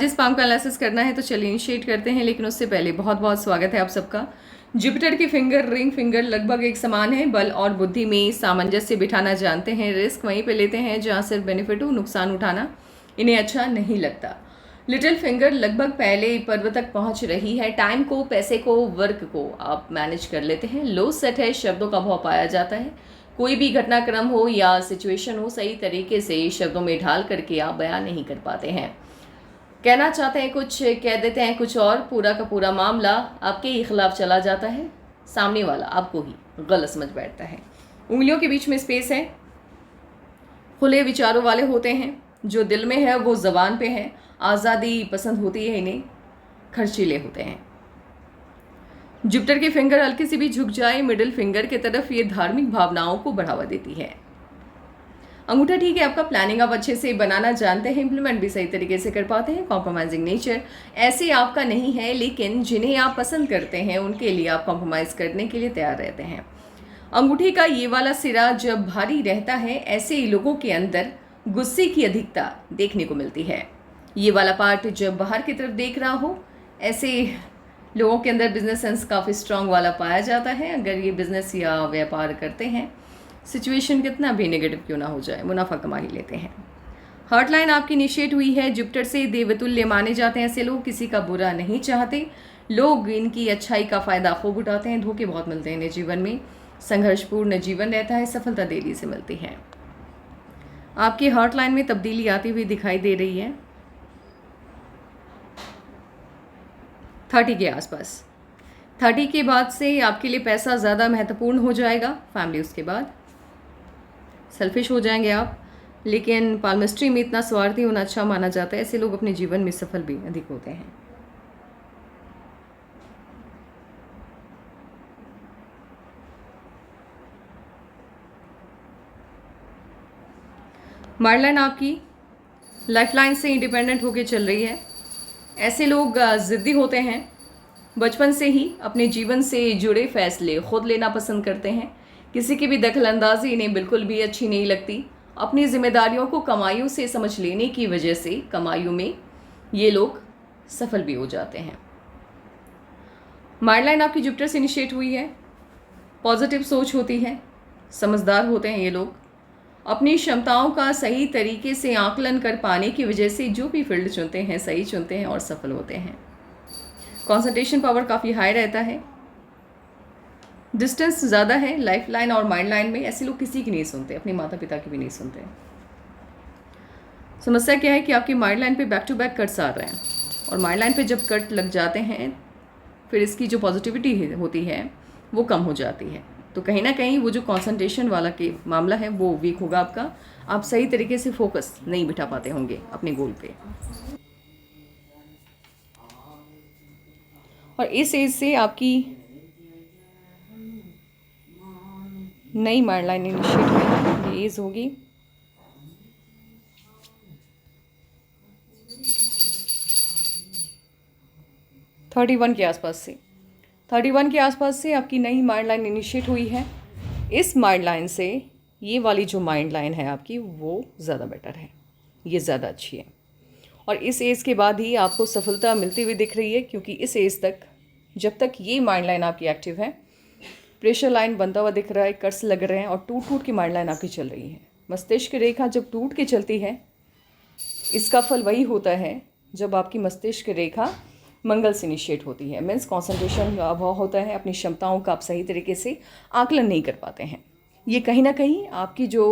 आज इस पाम का एनालिसिस करना है तो चलिए इनिशिएट करते हैं, लेकिन उससे पहले बहुत बहुत स्वागत है आप सबका। जुपिटर की फिंगर, रिंग फिंगर लगभग एक समान है। बल और बुद्धि में सामंजस्य बिठाना जानते हैं। रिस्क वहीं पे लेते हैं जहाँ सिर्फ बेनिफिट हो, नुकसान उठाना इन्हें अच्छा नहीं लगता। लिटिल फिंगर लगभग पहले पर्व तक पहुंच रही है। टाइम को, पैसे को, वर्क को आप मैनेज कर लेते हैं। लो सेट है, शब्दों का भाव पाया जाता है। कोई भी घटनाक्रम हो या सिचुएशन हो, सही तरीके से शब्दों में ढाल करके आप बयान नहीं कर पाते हैं। कहना चाहते हैं कुछ, कह देते हैं कुछ और। पूरा का पूरा मामला आपके ही खिलाफ चला जाता है। सामने वाला आपको ही गलत समझ बैठता है। उंगलियों के बीच में स्पेस है। खुले विचारों वाले होते हैं। जो दिल में है वो ज़बान पे है। आज़ादी पसंद होती है इन्हें। खर्चीले होते हैं। जुपिटर की फिंगर हल्की सी भी झुक जाए मिडिल फिंगर की तरफ, ये धार्मिक भावनाओं को बढ़ावा देती है। अंगूठा ठीक है आपका। प्लानिंग आप अच्छे से बनाना जानते हैं, इंप्लीमेंट भी सही तरीके से कर पाते हैं। कॉम्प्रोमाइजिंग नेचर ऐसे आपका नहीं है, लेकिन जिन्हें आप पसंद करते हैं उनके लिए आप कॉम्प्रोमाइज़ करने के लिए तैयार रहते हैं। अंगूठे का ये वाला सिरा जब भारी रहता है, ऐसे ही लोगों के अंदर गुस्से की अधिकता देखने को मिलती है। ये वाला पार्ट जब बाहर की तरफ देख रहा हो, ऐसे लोगों के अंदर बिजनेस सेंस काफ़ी स्ट्रांग वाला पाया जाता है। अगर ये बिजनेस या व्यापार करते हैं, सिचुएशन कितना भी नेगेटिव क्यों ना हो जाए, मुनाफा कमा ही लेते हैं। हार्ट लाइन आपकी इनिशिएट हुई है। जुपिटर से देवतुल्य माने जाते हैं ऐसे लोग। किसी का बुरा नहीं चाहते। लोग इनकी अच्छाई का फ़ायदा खूब उठाते हैं। धोखे बहुत मिलते हैं इन्हें जीवन में। संघर्षपूर्ण जीवन रहता है। सफलता देरी से मिलती है। आपकी हार्ट लाइन में तब्दीली आती हुई दिखाई दे रही है 30 के आसपास। 30 के बाद से आपके लिए पैसा ज़्यादा महत्वपूर्ण हो जाएगा। फैमिली उसके बाद। सेल्फिश हो जाएंगे आप, लेकिन पाल्मिस्ट्री में इतना स्वार्थी होना अच्छा माना जाता है। ऐसे लोग अपने जीवन में सफल भी अधिक होते हैं। मार्लाइन आपकी लाइफ लाइन से इंडिपेंडेंट होकर चल रही है। ऐसे लोग ज़िद्दी होते हैं। बचपन से ही अपने जीवन से जुड़े फैसले खुद लेना पसंद करते हैं। किसी की भी दखल अंदाजी इन्हें बिल्कुल भी अच्छी नहीं लगती। अपनी जिम्मेदारियों को कमाइयों से समझ लेने की वजह से कमाइयों में ये लोग सफल भी हो जाते हैं। मार्लाइन आपकी जुपिटर से इनिशिएट हुई है। पॉजिटिव सोच होती है। समझदार होते हैं ये लोग। अपनी क्षमताओं का सही तरीके से आकलन कर पाने की वजह से जो भी फील्ड चुनते हैं सही चुनते हैं और सफल होते हैं। कंसंट्रेशन पावर काफ़ी हाई रहता है। डिस्टेंस ज़्यादा है लाइफ लाइन और माइंड लाइन में। ऐसे लोग किसी की नहीं सुनते, अपने माता पिता की भी नहीं सुनते। समस्या क्या है कि आपकी माइंड लाइन पे बैक टू बैक कट्स आ रहे हैं, और माइंड लाइन पे जब कट लग जाते हैं फिर इसकी जो पॉजिटिविटी होती है वो कम हो जाती है। तो कहीं ना कहीं वो जो कंसंट्रेशन वाला के मामला है वो वीक होगा आपका। आप सही तरीके से फोकस नहीं बिठा पाते होंगे अपने गोल पे। और इस एज से आपकी नई माइंड लाइन इनिशिएट हुई, ये एज होगी 31 के आसपास से। 31 के आसपास से आपकी नई माइंड लाइन इनिशिएट हुई है। इस माइंड लाइन से ये वाली जो माइंड लाइन है आपकी वो ज़्यादा बेटर है, ये ज़्यादा अच्छी है। और इस एज के बाद ही आपको सफलता मिलती हुई दिख रही है, क्योंकि इस एज तक जब तक ये माइंड लाइन आपकी एक्टिव है, प्रेशर लाइन बनता हुआ दिख रहा है, कर्स लग रहे हैं और टूट टूट की माइंड लाइन आपकी चल रही है। मस्तिष्क रेखा जब टूट के चलती है, इसका फल वही होता है जब आपकी मस्तिष्क रेखा मंगल से इनिशिएट होती है। मीन्स कॉन्सेंट्रेशन का अभाव होता है। अपनी क्षमताओं का आप सही तरीके से आकलन नहीं कर पाते हैं। ये कहीं ना कहीं आपकी जो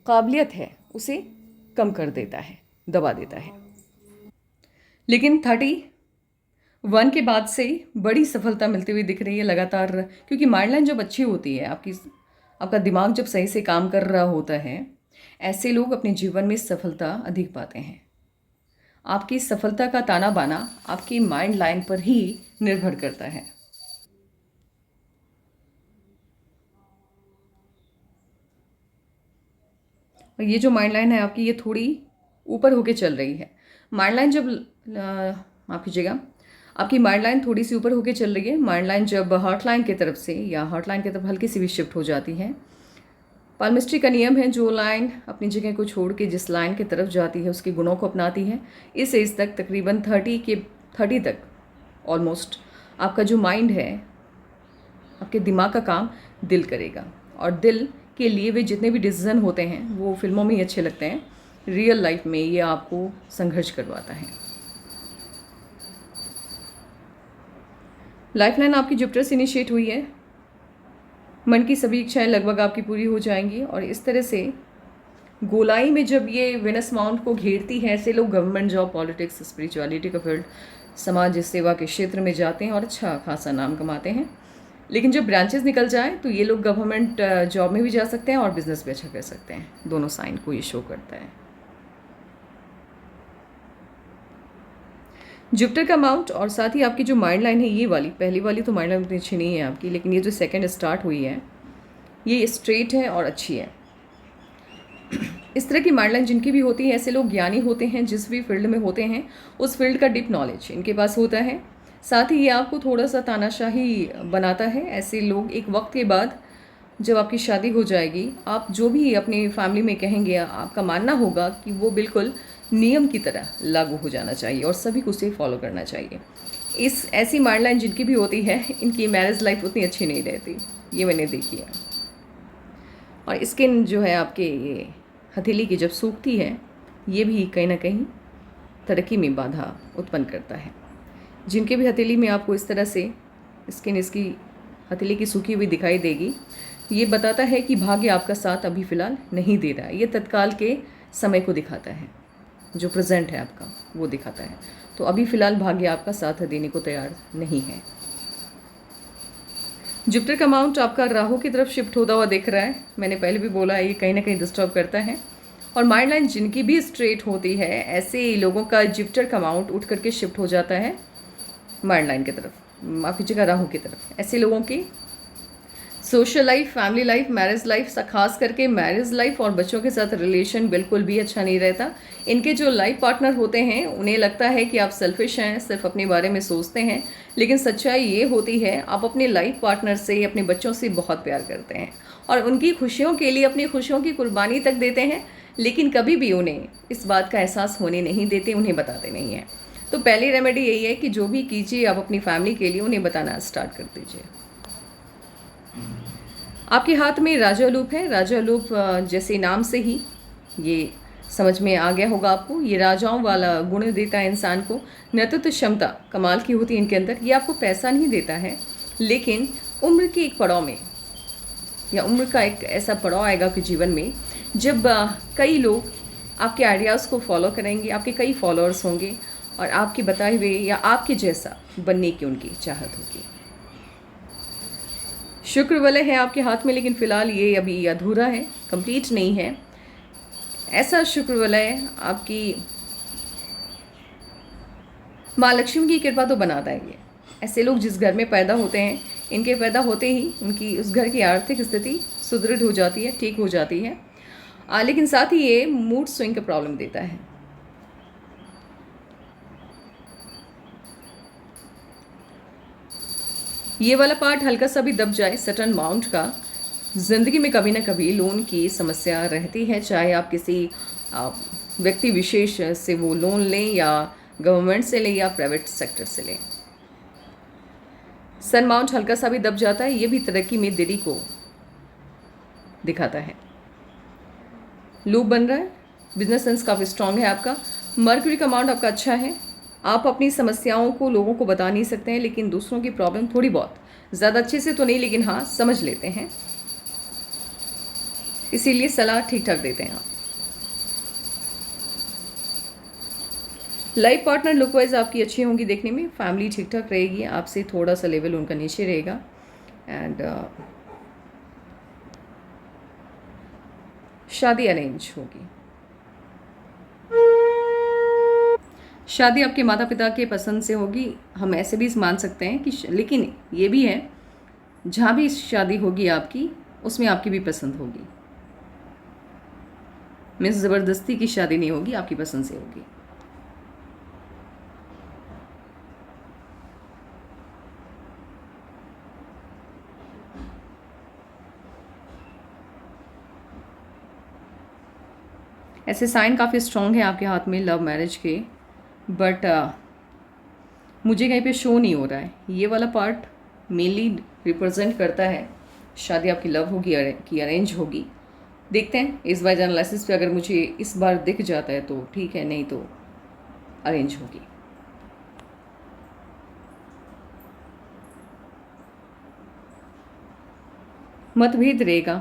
काबिलियत है उसे कम कर देता है, दबा देता है। लेकिन 31 के बाद से बड़ी सफलता मिलती हुई दिख रही है लगातार, क्योंकि माइंड लाइन जब अच्छी होती है, आपका दिमाग जब सही से काम कर रहा होता है, ऐसे लोग अपने जीवन में सफलता अधिक पाते हैं। आपकी सफलता का ताना बाना आपकी माइंड लाइन पर ही निर्भर करता है। और ये जो माइंड लाइन है आपकी, ये थोड़ी ऊपर होके चल रही है। माइंड लाइन जब माफ कीजिएगा, आपकी माइंड लाइन थोड़ी सी ऊपर होके चल रही है। माइंड लाइन जब हार्ट लाइन की तरफ से या हार्ट लाइन की तरफ हल्की सी भी शिफ्ट हो जाती है, पाल्मिस्ट्री का नियम है, जो लाइन अपनी जगह को छोड़ के जिस लाइन की तरफ जाती है उसके गुणों को अपनाती है। इस एज तक तकरीबन 30 तक ऑलमोस्ट आपका जो माइंड है, आपके दिमाग का काम दिल करेगा, और दिल के लिए वे जितने भी डिसीजन होते हैं वो फिल्मों में ही अच्छे लगते हैं, रियल लाइफ में ये आपको संघर्ष करवाता है। लाइफलाइन आपकी जुपिटर से इनिशिएट हुई है। मन की सभी इच्छाएं लगभग आपकी पूरी हो जाएंगी, और इस तरह से गोलाई में जब ये वेनस माउंट को घेरती है, ऐसे लोग गवर्नमेंट जॉब, पॉलिटिक्स, स्पिरिचुअलिटी का फील्ड, समाज सेवा के क्षेत्र में जाते हैं और अच्छा खासा नाम कमाते हैं। लेकिन जब ब्रांचेस निकल जाए तो ये लोग गवर्नमेंट जॉब में भी जा सकते हैं और बिजनेस भी अच्छा कर सकते हैं। दोनों साइन को ये शो करता है। जुपिटर का माउंट और साथ ही आपकी जो माइंड लाइन है, ये वाली पहली वाली तो माइंड लाइन उतनी अच्छी नहीं है आपकी, लेकिन ये जो सेकंड स्टार्ट हुई है ये स्ट्रेट है और अच्छी है। इस तरह की माइंड लाइन जिनकी भी होती है, ऐसे लोग ज्ञानी होते हैं, जिस भी फील्ड में होते हैं उस फील्ड का डीप नॉलेज इनके पास होता है। साथ ही ये आपको थोड़ा सा तानाशाही बनाता है। ऐसे लोग एक वक्त के बाद जब आपकी शादी हो जाएगी, आप जो भी अपनी फैमिली में कहेंगे, आपका मानना होगा कि वो बिल्कुल नियम की तरह लागू हो जाना चाहिए और सभी को उसे फॉलो करना चाहिए। इस ऐसी माइंड लाइन जिनकी भी होती है, इनकी मैरिज लाइफ उतनी अच्छी नहीं रहती, ये मैंने देखी है। और स्किन जो है आपके ये हथेली की जब सूखती है, ये भी कहीं ना कहीं तरक्की में बाधा उत्पन्न करता है। जिनके भी हथेली में आपको इस तरह से स्किन इसकी हथेली की सूखी हुई दिखाई देगी, ये बताता है कि भाग्य आपका साथ अभी फ़िलहाल नहीं दे रहा है। ये तत्काल के समय को दिखाता है, जो प्रेजेंट है आपका वो दिखाता है। तो अभी फ़िलहाल भाग्य आपका साथ देने को तैयार नहीं है। जुपिटर का माउंट आपका राहु की तरफ शिफ्ट होता हुआ दिख रहा है। मैंने पहले भी बोला है, ये कहीं ना कहीं डिस्टर्ब करता है। और माइंड लाइन जिनकी भी स्ट्रेट होती है, ऐसे लोगों का जुपिटर का माउंट उठ करके शिफ्ट हो जाता है माइंड लाइन की तरफ, माफ़ी जगह राहु की तरफ। ऐसे लोगों की social life, family life, marriage life, खास करके मैरिज लाइफ और बच्चों के साथ रिलेशन बिल्कुल भी अच्छा नहीं रहता। इनके जो लाइफ पार्टनर होते हैं उन्हें लगता है कि आप सेल्फिश हैं, सिर्फ अपने बारे में सोचते हैं, लेकिन सच्चाई ये होती है आप अपने लाइफ पार्टनर से, अपने बच्चों से बहुत प्यार करते हैं और उनकी खुशियों के लिए अपनी खुशियों की कुर्बानी तक देते हैं, लेकिन कभी भी उन्हें इस बात का एहसास होने नहीं देते, उन्हें बताते नहीं हैं। तो पहली रेमेडी यही है कि जो भी कीजिए आप अपनी फैमिली के लिए उन्हें बताना स्टार्ट कर दीजिए। आपके हाथ में राजालूप है। राजालूप जैसे नाम से ही ये समझ में आ गया होगा आपको, ये राजाओं वाला गुण देता है इंसान को। नेतृत्व क्षमता कमाल की होती है इनके अंदर। ये आपको पैसा नहीं देता है, लेकिन उम्र के एक पड़ाव में या उम्र का एक ऐसा पड़ाव आएगा आपके जीवन में जब कई लोग आपके आइडियाज़ को फॉलो करेंगे, आपके कई फॉलोअर्स होंगे और आपके बताए हुए या आपके जैसा बनने की उनकी चाहत होगी। शुक्र वलय है आपके हाथ में, लेकिन फ़िलहाल ये अभी अधूरा है, कंप्लीट नहीं है। ऐसा शुक्र वलय आपकी माँ लक्ष्मी की कृपा तो बनाता है। ये ऐसे लोग जिस घर में पैदा होते हैं, इनके पैदा होते ही उनकी उस घर की आर्थिक स्थिति सुदृढ़ हो जाती है, ठीक हो जाती है। लेकिन साथ ही ये मूड स्विंग का प्रॉब्लम देता है। ये वाला पार्ट हल्का सा भी दब जाए सटर्न माउंट का, ज़िंदगी में कभी ना कभी लोन की समस्या रहती है, चाहे आप किसी व्यक्ति विशेष से वो लोन लें या गवर्नमेंट से लें या प्राइवेट सेक्टर से लें। सन माउंट हल्का सा भी दब जाता है, ये भी तरक्की में देरी को दिखाता है। लूप बन रहा है, बिजनेस सेंस काफ़ी स्ट्रांग है आपका। मर्क्यूरी का माउंट आपका अच्छा है। आप अपनी समस्याओं को लोगों को बता नहीं सकते हैं, लेकिन दूसरों की प्रॉब्लम थोड़ी बहुत, ज़्यादा अच्छे से तो नहीं, लेकिन हाँ समझ लेते हैं, इसीलिए सलाह ठीक ठाक देते हैं आप। लाइफ पार्टनर लुक वाइज आपकी अच्छी होंगी देखने में, फैमिली ठीक ठाक रहेगी, आपसे थोड़ा सा लेवल उनका नीचे रहेगा। एंड शादी अरेंज होगी। शादी आपके माता पिता के पसंद से होगी, हम ऐसे भी मान सकते हैं कि लेकिन ये भी है, जहाँ भी शादी होगी आपकी, उसमें आपकी भी पसंद होगी। मीन्स ज़बरदस्ती की शादी नहीं होगी, आपकी पसंद से होगी। ऐसे साइन काफ़ी स्ट्रॉन्ग है आपके हाथ में लव मैरिज के, बट मुझे कहीं पे शो नहीं हो रहा है। ये वाला पार्ट मेनली रिप्रेजेंट करता है शादी आपकी लव होगी कि अरेंज होगी। देखते हैं इस वाइज एनालिसिस पे, अगर मुझे इस बार दिख जाता है तो ठीक है, नहीं तो अरेंज होगी। मतभेद रहेगा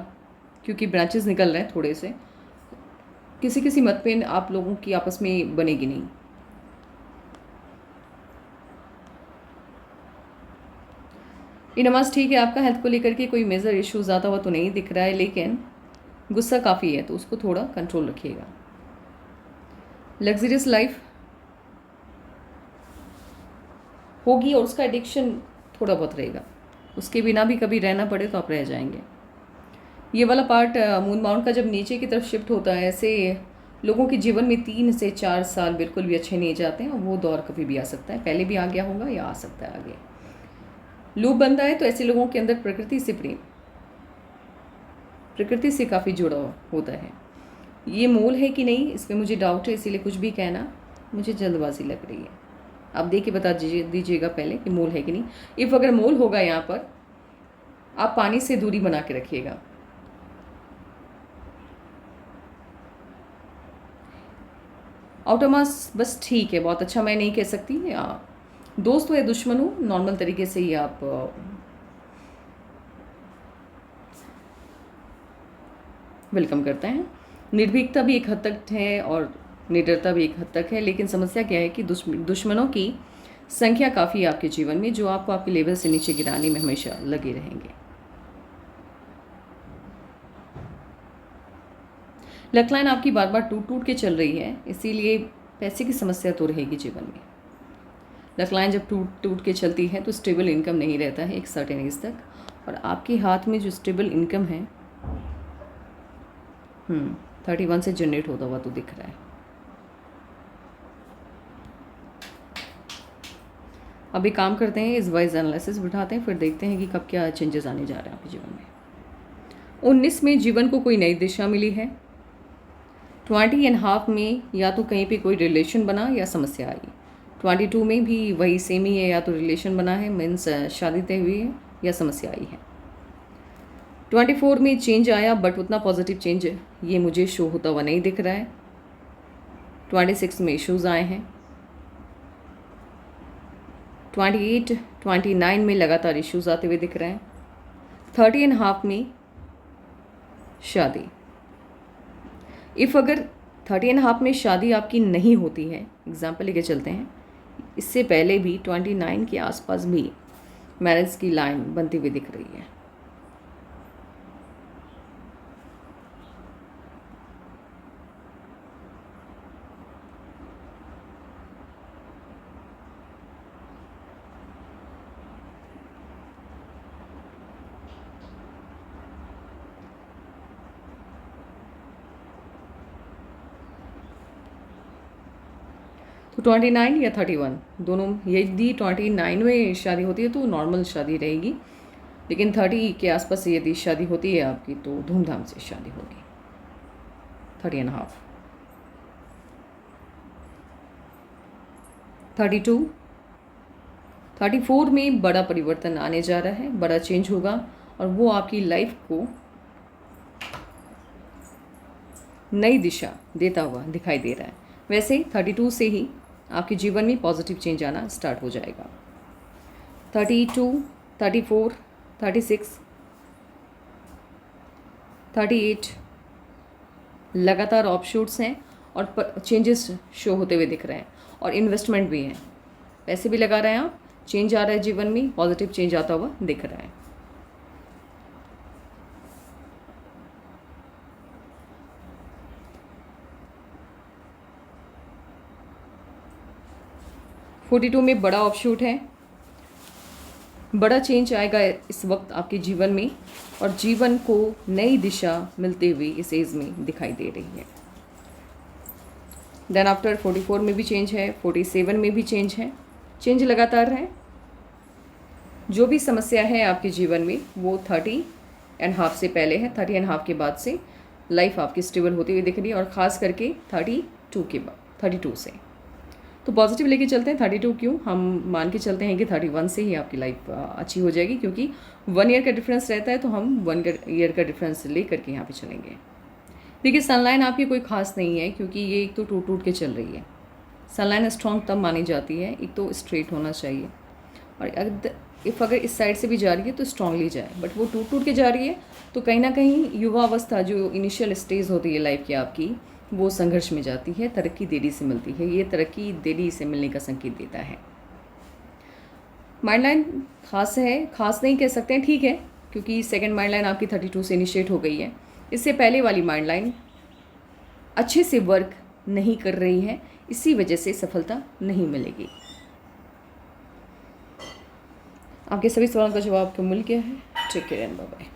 क्योंकि ब्रांचेस निकल रहे हैं थोड़े से, किसी किसी मतभेद आप लोगों की आपस में बनेगी नहीं। ये नमाज ठीक है, आपका हेल्थ को लेकर के कोई मेजर इश्यूज आता हुआ तो नहीं दिख रहा है, लेकिन गुस्सा काफ़ी है तो उसको थोड़ा कंट्रोल रखिएगा। लग्जरियस लाइफ होगी और उसका एडिक्शन थोड़ा बहुत रहेगा, उसके बिना भी कभी रहना पड़े तो आप रह जाएंगे। ये वाला पार्ट मून माउंट का जब नीचे की तरफ शिफ्ट होता है, ऐसे लोगों के जीवन में 3 से 4 साल बिल्कुल भी अच्छे नहीं जाते हैं, और वो दौर कभी भी आ सकता है, पहले भी आ गया होगा या आ सकता है आगे। लूप बनता है तो ऐसे लोगों के अंदर प्रकृति से प्रेम, प्रकृति से काफ़ी जुड़ा होता है। ये मूल है कि नहीं इस पर मुझे डाउट है, इसीलिए कुछ भी कहना मुझे जल्दबाजी लग रही है। आप देख के बता दीजिएगा पहले कि मूल है कि नहीं। इफ़ अगर मूल होगा यहाँ पर, आप पानी से दूरी बना के रखिएगा। आउटरमास बस ठीक है, बहुत अच्छा मैं नहीं कह सकती। दोस्त हो या दुश्मन हो, नॉर्मल तरीके से ही आप वेलकम करते हैं। निर्भीकता भी एक हद तक है और निडरता भी एक हद तक है, लेकिन समस्या क्या है कि दुश्मनों की संख्या काफ़ी है आपके जीवन में, जो आपको आपके लेवल से नीचे गिराने में हमेशा लगे रहेंगे। लक लाइन आपकी बार बार टूट टूट के चल रही है, इसीलिए पैसे की समस्या तो रहेगी जीवन में। लक लाइन जब टूट टूट के चलती है तो स्टेबल इनकम नहीं रहता है एक सर्टेन एज तक, और आपके हाथ में जो स्टेबल इनकम है 31 से जनरेट होता हुआ तो दिख रहा है। अभी काम करते हैं, इस वाइज एनालिसिस बिठाते हैं, फिर देखते हैं कि कब क्या चेंजेस आने जा रहे हैं आपके जीवन में। 19 में जीवन को कोई नई दिशा मिली है। 20.5 में या तो कहीं पे कोई रिलेशन बना या समस्या आई। 22 में भी वही सेम ही है, या तो रिलेशन बना है मीन्स शादी तय हुई है या समस्या आई है। 24 में चेंज आया, बट उतना पॉजिटिव चेंज ये मुझे शो होता हुआ नहीं दिख रहा है। 26 में इश्यूज़ आए हैं। 28, 29 में लगातार इश्यूज़ आते हुए दिख रहे हैं। 30.5 में शादी। इफ़ अगर 30.5 में शादी आपकी नहीं होती है, एग्जाम्पल लेके चलते हैं, इससे पहले भी 29 के आसपास भी मैरिज की लाइन बनती हुई दिख रही है। तो 29 या 31 दोनों, यदि 29 में शादी होती है तो नॉर्मल शादी रहेगी, लेकिन 30 के आसपास से यदि शादी होती है आपकी तो धूमधाम से शादी होगी। 30.5, 32, 34 में बड़ा परिवर्तन आने जा रहा है, बड़ा चेंज होगा, और वो आपकी लाइफ को नई दिशा देता हुआ दिखाई दे रहा है। वैसे 32 से ही आपके जीवन में पॉजिटिव चेंज आना स्टार्ट हो जाएगा। 32, 34, 36, 38 लगातार ऑफशूट्स हैं और चेंजेस शो होते हुए दिख रहे हैं, और इन्वेस्टमेंट भी हैं, पैसे भी लगा रहे हैं आप, चेंज आ रहा है जीवन में, पॉजिटिव चेंज आता हुआ दिख रहा है। फोर्टी 42 में बड़ा ऑफशूट है, बड़ा चेंज आएगा इस वक्त आपके जीवन में, और जीवन को नई दिशा मिलते हुए इस एज में दिखाई दे रही है। देन आफ्टर 44 में भी चेंज है, 47 में भी चेंज है, चेंज लगातार है। जो भी समस्या है आपके जीवन में वो 30.5 से पहले है, 30.5 के बाद से लाइफ आपकी स्टेबल होती हुई दिख रही है, और ख़ास करके 32 के बाद 32 से। तो पॉजिटिव लेके चलते हैं। 32 क्यों, हम मान के चलते हैं कि 31 से ही आपकी लाइफ अच्छी हो जाएगी, क्योंकि 1 ईयर का डिफरेंस रहता है, तो हम 1 ईयर का डिफरेंस ले करके यहाँ पे चलेंगे। देखिए सनलाइन आपकी कोई खास नहीं है, क्योंकि ये एक तो टूट टूट के चल रही है। सनलाइन स्ट्रॉन्ग तब मानी जाती है, एक तो स्ट्रेट होना चाहिए, और अगर इस साइड से भी जा रही है तो स्ट्रांगली जाए, बट वो टूट टूट के जा रही है, तो कहीं ना कहीं युवावस्था जो इनिशियल स्टेज होती है लाइफ की आपकी, वो संघर्ष में जाती है, तरक्की देरी से मिलती है। ये तरक्की देरी से मिलने का संकेत देता है। माइंड लाइन खास है, खास नहीं कह सकते हैं, ठीक है, क्योंकि सेकंड माइंड लाइन आपकी 32 से इनिशिएट हो गई है। इससे पहले वाली माइंड लाइन अच्छे से वर्क नहीं कर रही है, इसी वजह से सफलता नहीं मिलेगी। आपके सभी सवालों का जवाब आपको मिल गया है। Take care and bye bye.